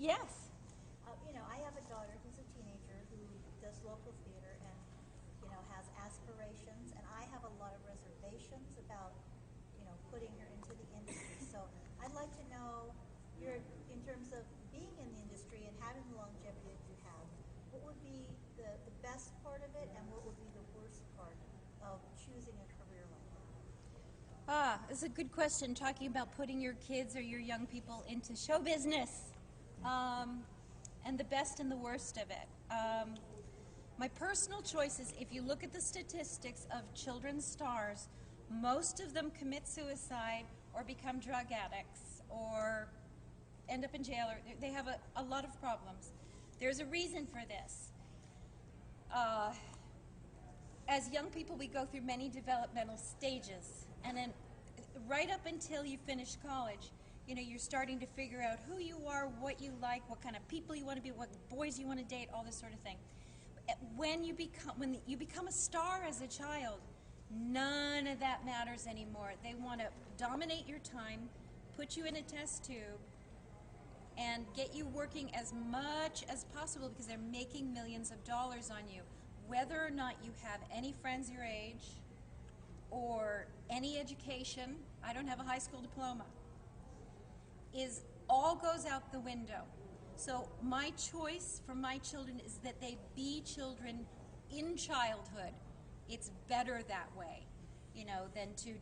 Yes. I have a daughter who's a teenager who does local theater and, has aspirations, and I have a lot of reservations about, putting her into the industry. So I'd like to know, in terms of being in the industry and having the longevity that you have, what would be the best part of it and what would be the worst part of choosing a career like that? It's a good question, talking about putting your kids or your young people into show business, and the best and the worst of it. My personal choice is, if you look at the statistics of children's stars, most of them commit suicide or become drug addicts or end up in jail, or they have a lot of problems. There's a reason for this. As young people, we go through many developmental stages, and then right up until you finish college, you're starting to figure out who you are, what you like, what kind of people you want to be, what boys you want to date, all this sort of thing. When you become a star as a child, none of that matters anymore. They want to dominate your time, put you in a test tube, and get you working as much as possible because they're making millions of dollars on you. Whether or not you have any friends your age or any education, I don't have a high school diploma, all goes out the window. So my choice for my children is that they be children in childhood. It's better that way, than to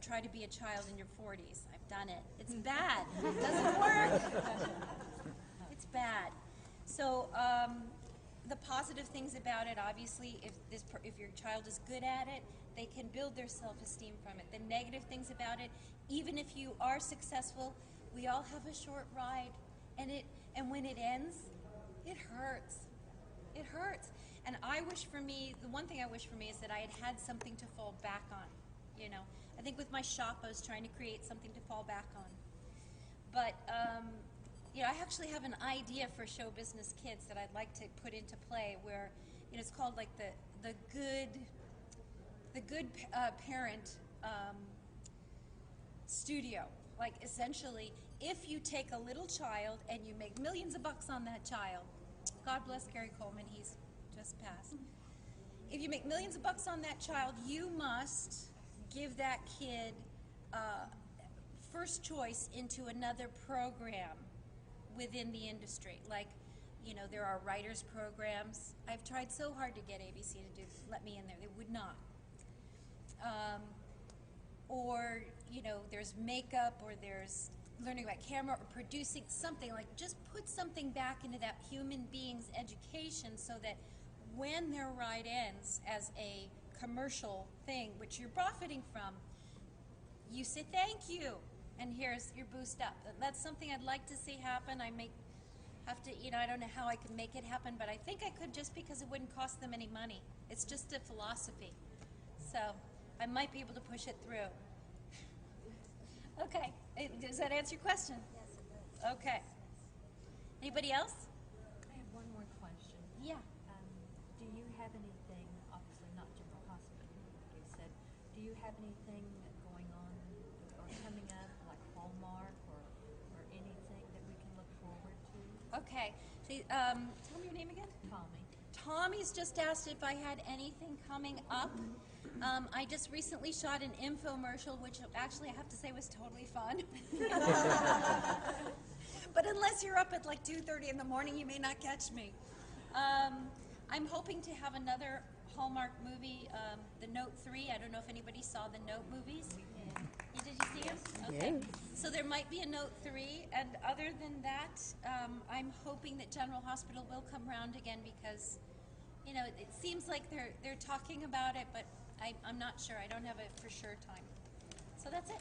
try to be a child in your 40s. I've done it. It's bad. It doesn't work. It's bad. So the positive things about it, obviously, if your child is good at it, they can build their self-esteem from it. The negative things about it, even if you are successful, we all have a short ride, and when it ends, it hurts. It hurts. And the one thing I wish for me is that I had had something to fall back on. I think with my shop, I was trying to create something to fall back on. But I actually have an idea for show business kids that I'd like to put into play, where it's called like the good parent studio. Like, essentially, if you take a little child and you make millions of bucks on that child, God bless Gary Coleman, he's just passed. If you make millions of bucks on that child, you must give that kid first choice into another program within the industry. Like, there are writers programs. I've tried so hard to get ABC to let me in there. They would not. Or, there's makeup, or there's learning about camera, or producing something. Like, just put something back into that human being's education so that when their ride ends as a commercial thing, which you're profiting from, you say thank you, and here's your boost up. That's something I'd like to see happen. I don't know how I can make it happen, but I think I could, just because it wouldn't cost them any money. It's just a philosophy. So I might be able to push it through. Okay, does that answer your question? Yes, it does. Okay. Anybody else? I have one more question. Yeah. Do you have anything, obviously not General Hospital, like you said, do you have anything going on or coming up, like Hallmark or anything that we can look forward to? Okay. So, tell me your name again? Tommy. Tommy's just asked if I had anything coming up. I just recently shot an infomercial, which actually I have to say was totally fun. But unless you're up at like 2:30 in the morning, you may not catch me. I'm hoping to have another Hallmark movie, The Note 3. I don't know if anybody saw the Note movies. Did you see them? Okay. Yes. So there might be a Note 3, and other than that, I'm hoping that General Hospital will come around again, because it seems like they're talking about it, but I'm not sure. I don't have a for sure time. So that's it.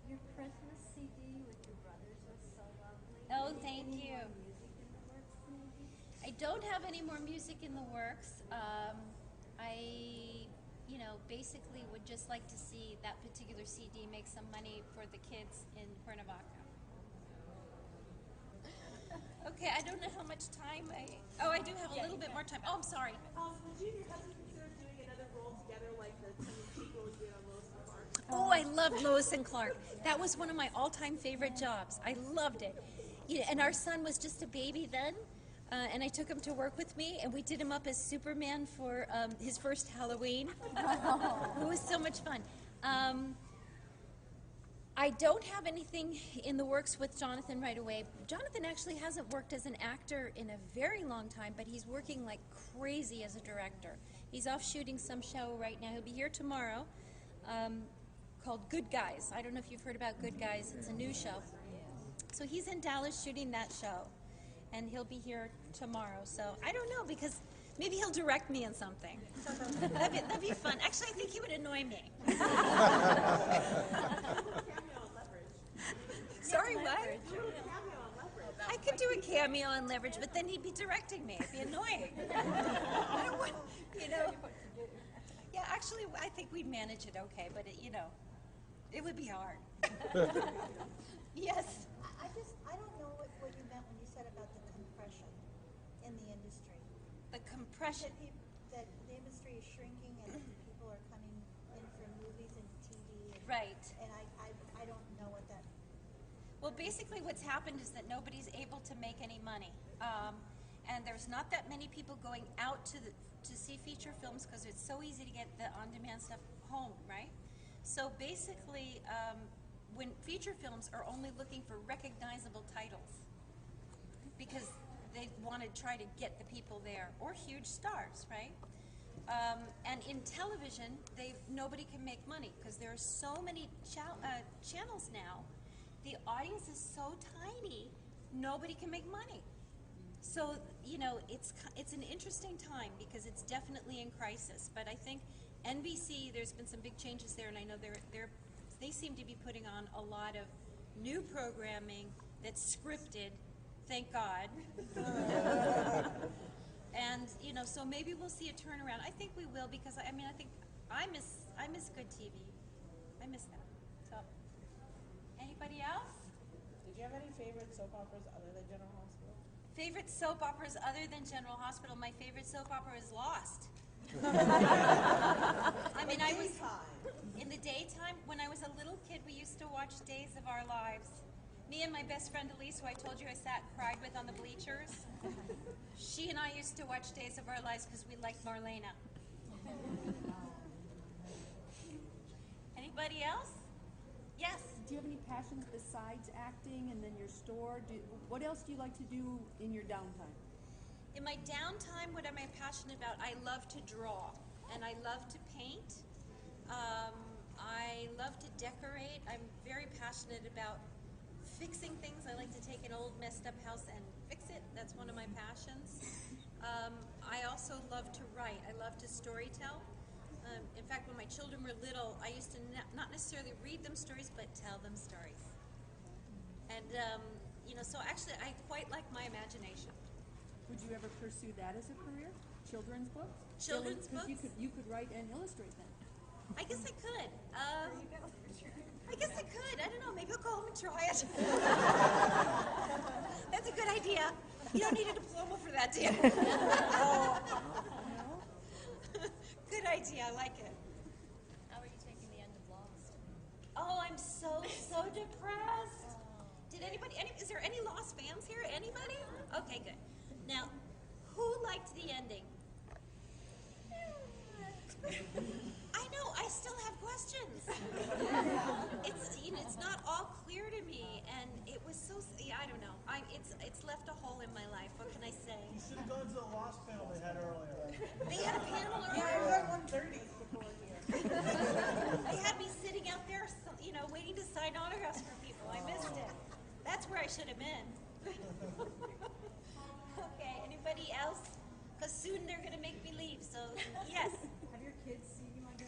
Your Christmas CD with your brothers was so lovely. Oh, thank Any you. more music in the works, maybe? I don't have any more music in the works. I basically would just like to see that particular CD make some money for the kids in Cuernavaca. Okay, I don't know how much time I do have a little bit more time. Oh, I'm sorry. Would you and your husband consider doing another role together like the tongue-in-cheek role you did on Lois and Clark? Oh, I loved Lois and Clark. That was one of my all-time favorite jobs. I loved it. And our son was just a baby then, and I took him to work with me, and we did him up as Superman for his first Halloween. It was so much fun. I don't have anything in the works with Jonathan right away. Jonathan actually hasn't worked as an actor in a very long time, but he's working like crazy as a director. He's off shooting some show right now. He'll be here tomorrow, called Good Guys. I don't know if you've heard about Good Guys. It's a new show. So he's in Dallas shooting that show, and he'll be here tomorrow. So I don't know, because maybe he'll direct me in something. That'd be fun. Actually, I think he would annoy me. Sorry, what? I could do a cameo on Leverage, but then he'd be directing me. It'd be annoying. I don't want, Yeah, actually, I think we'd manage it okay, but it would be hard. Yes. I don't know what you meant when you said about the compression in the industry. The compression. That the industry is shrinking and people are coming in for movies and TV. Right. And I don't know what that. Well, basically what's happened is that nobody's able to make any money. And there's not that many people going out to see feature films because it's so easy to get the on-demand stuff home, right? So basically, when feature films are only looking for recognizable titles because they want to try to get the people there, or huge stars, right? And in television, nobody can make money because there are so many channels now. The audience is so tiny, nobody can make money. So it's an interesting time because it's definitely in crisis. But I think NBC, there's been some big changes there, and I know they seem to be putting on a lot of new programming that's scripted. Thank God. And so maybe we'll see a turnaround. I think we will, because I think I miss good TV. I miss that. So, anybody else? Did you have any favorite soap operas other than General Hospital? Favorite soap operas other than General Hospital? My favorite soap opera is Lost. I was in the daytime. When I was a little kid, we used to watch Days of Our Lives. Me and my best friend Elise, who I told you I sat and cried with on the bleachers, she and I used to watch Days of Our Lives because we liked Marlena. Anybody else? Yes? Do you have any passions besides acting and then your store? What else do you like to do in your downtime? In my downtime, what am I passionate about? I love to draw, and I love to paint. I love to decorate. I'm very passionate about fixing things. I like to take an old messed up house and fix it. That's one of my passions. I also love to write. I love to storytell. In fact, when my children were little, I used to not necessarily read them stories, but tell them stories. And, so actually I quite like my imagination. Would you ever pursue that as a career? Children's books? Children's books? Because you could write and illustrate them. I guess I could. I guess I could. I don't know. Maybe I'll go home and try it. That's a good idea. You don't need a diploma for that, do you? Good idea. I like it. How are you taking the end of Lost? Oh, I'm so depressed. Did anybody? Is there any Lost fans here? Anybody? Okay, good. Now, who liked the ending? I know. I still have questions. It's not all clear to me, and it was so. Yeah, I don't know. It's left a hole in my life. What can I say? You should have gone to the Lost panel they had earlier. They had a panel Yeah, it earlier. was like 1:30 before here. They had me sitting out there, waiting to sign autographs for people. I missed it. That's where I should have been. Okay, anybody else? Because soon they're going to make me leave, so yes.